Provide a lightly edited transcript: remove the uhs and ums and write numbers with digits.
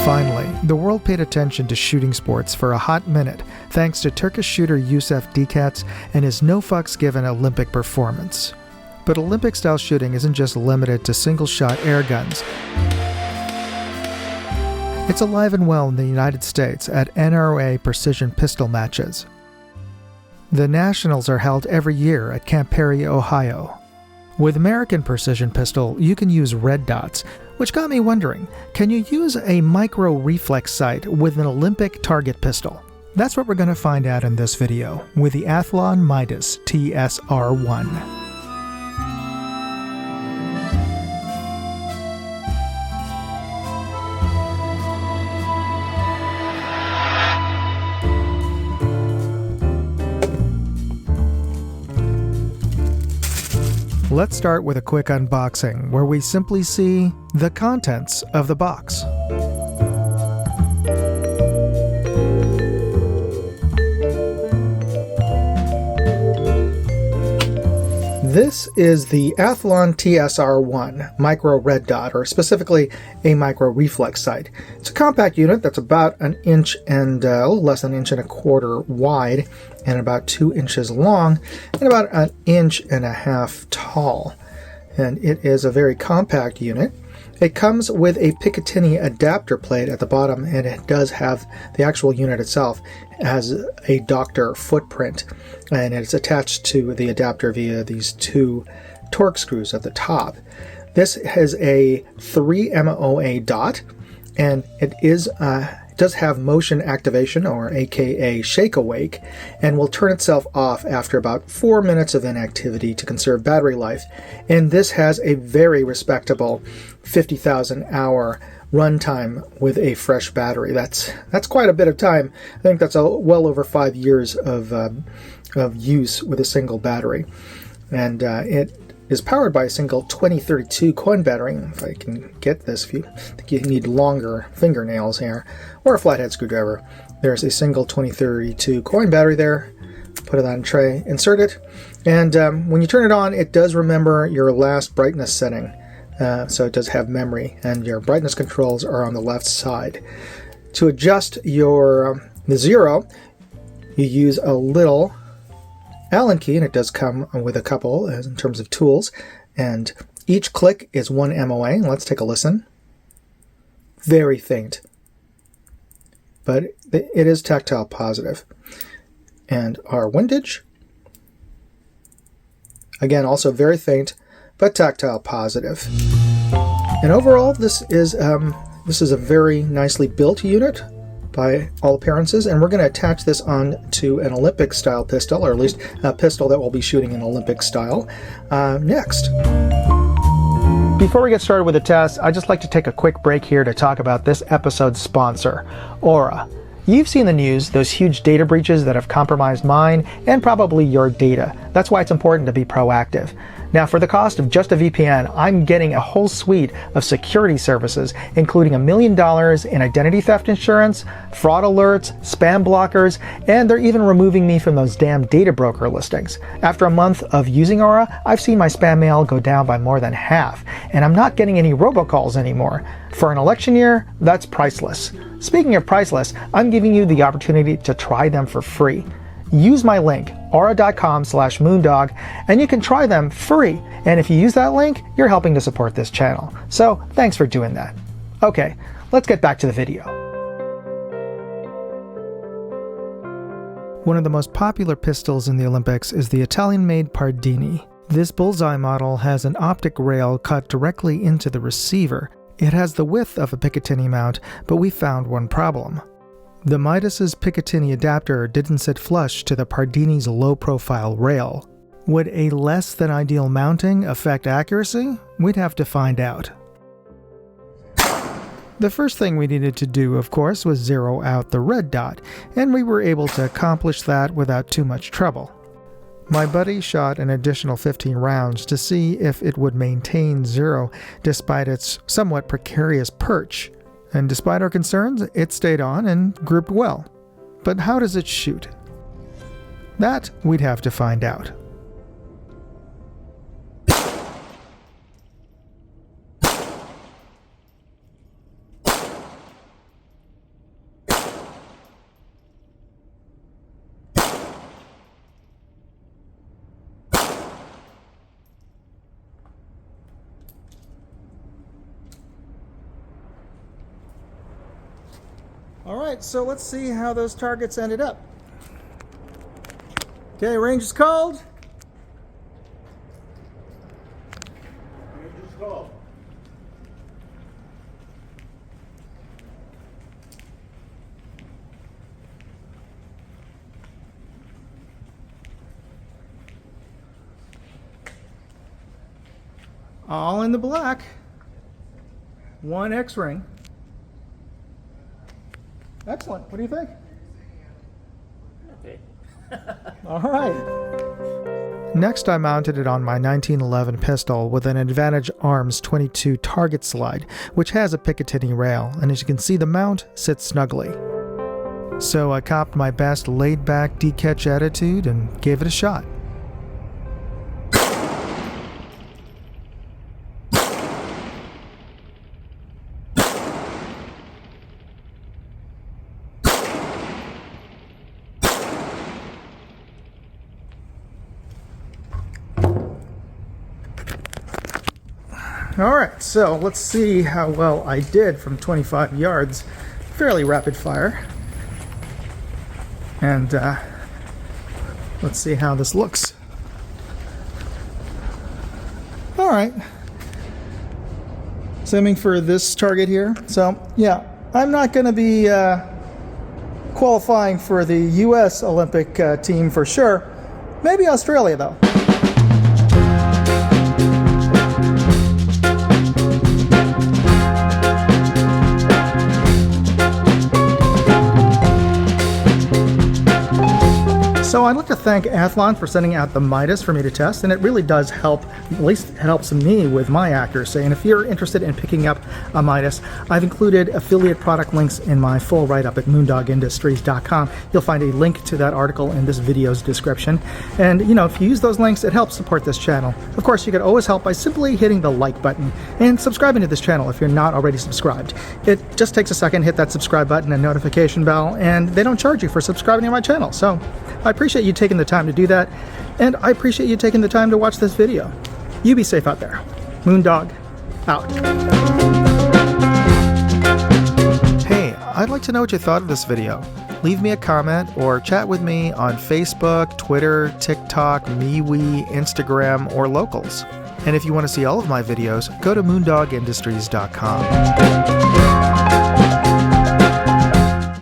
Finally, the world paid attention to shooting sports for a hot minute thanks to Turkish shooter Yusuf Dikats and his no-fucks-given Olympic performance. But Olympic-style shooting isn't just limited to single-shot air guns. It's alive and well in the United States at NRA precision pistol matches. The Nationals are held every year at Camp Perry, Ohio. With American precision pistol, you can use red dots, which got me wondering, can you use a micro reflex sight with an Olympic target pistol? That's what we're going to find out in this video with the Athlon Midas TSR1. Let's start with a quick unboxing where we simply see the contents of the box. This is the Athlon TSR1 micro red dot, or specifically a micro reflex sight. It's a compact unit that's about an inch and a little less than an inch and a quarter wide and about 2 inches long and about an inch and a half tall. And it is a very compact unit. It comes with a Picatinny adapter plate at the bottom, and it does have the actual unit itself has a Doctor footprint, and it's attached to the adapter via these 2 torque screws at the top. This has a 3 MOA dot, and it does have motion activation, or aka shake awake, and will turn itself off after about 4 minutes of inactivity to conserve battery life. And this has a very respectable 50,000 hour runtime with a fresh battery. That's quite a bit of time. I think that's well over 5 years of use with a single battery. And it is powered by a single 2032 coin battery. If I can get this, if you think you need longer fingernails here, or a flathead screwdriver, there's a single 2032 coin battery there. Put it on a tray, insert it, and when you turn it on, it does remember your last brightness setting. So it does have memory, and your brightness controls are on the left side. To adjust the zero, you use a little Allen key, and it does come with a couple in terms of tools, and each click is 1 MOA. Let's take a listen. Very faint, but it is tactile positive. And our windage, again, also very faint, but tactile positive. And overall, this is a very nicely built unit by all appearances, and we're going to attach this on to an Olympic style pistol, or at least a pistol that will be shooting in Olympic style next. Before we get started with the test, I'd just like to take a quick break here to talk about this episode's sponsor, Aura. You've seen the news, those huge data breaches that have compromised mine and probably your data. That's why it's important to be proactive. Now, for the cost of just a VPN, I'm getting a whole suite of security services, including $1 million in identity theft insurance, fraud alerts, spam blockers, and they're even removing me from those damn data broker listings. After a month of using Aura, I've seen my spam mail go down by more than half, and I'm not getting any robocalls anymore. For an election year, that's priceless. Speaking of priceless, I'm giving you the opportunity to try them for free. Use my link, aura.com/moondog, and you can try them free. And if you use that link, you're helping to support this channel. So thanks for doing that. Okay, let's get back to the video. One of the most popular pistols in the Olympics is the Italian-made Pardini. This bullseye model has an optic rail cut directly into the receiver. It has the width of a Picatinny mount, but we found one problem. The Midas's Picatinny adapter didn't sit flush to the Pardini's low-profile rail. Would a less than ideal mounting affect accuracy? We'd have to find out. The first thing we needed to do, of course, was zero out the red dot, and we were able to accomplish that without too much trouble. My buddy shot an additional 15 rounds to see if it would maintain zero despite its somewhat precarious perch. And despite our concerns, it stayed on and grouped well. But how does it shoot? That we'd have to find out. Alright, so let's see how those targets ended up. Okay, range is called. Range is called. All in the black. One X-ring. Excellent. What do you think? Okay. All right. Next, I mounted it on my 1911 pistol with an Advantage Arms 22 target slide, which has a Picatinny rail, and as you can see, the mount sits snugly. So I copped my best laid-back de-catch attitude and gave it a shot. Alright, so let's see how well I did from 25 yards. Fairly rapid fire. And let's see how this looks. Alright. Simming for this target here. So, yeah, I'm not going to be qualifying for the U.S. Olympic team for sure. Maybe Australia, though. So I'd like to thank Athlon for sending out the Midas for me to test, and it really does help, at least it helps me with my accuracy. And if you're interested in picking up a Midas, I've included affiliate product links in my full write-up at moondogindustries.com. You'll find a link to that article in this video's description. And, you know, if you use those links, it helps support this channel. Of course, you could always help by simply hitting the like button and subscribing to this channel if you're not already subscribed. It just takes a second, hit that subscribe button and notification bell, and they don't charge you for subscribing to my channel. So I appreciate you taking the time to do that, and I appreciate you taking the time to watch this video. You be safe out there. Moondog, out. Hey, I'd like to know what you thought of this video. Leave me a comment or chat with me on Facebook, Twitter, TikTok, MeWe, Instagram, or Locals. And if you want to see all of my videos, go to moondogindustries.com.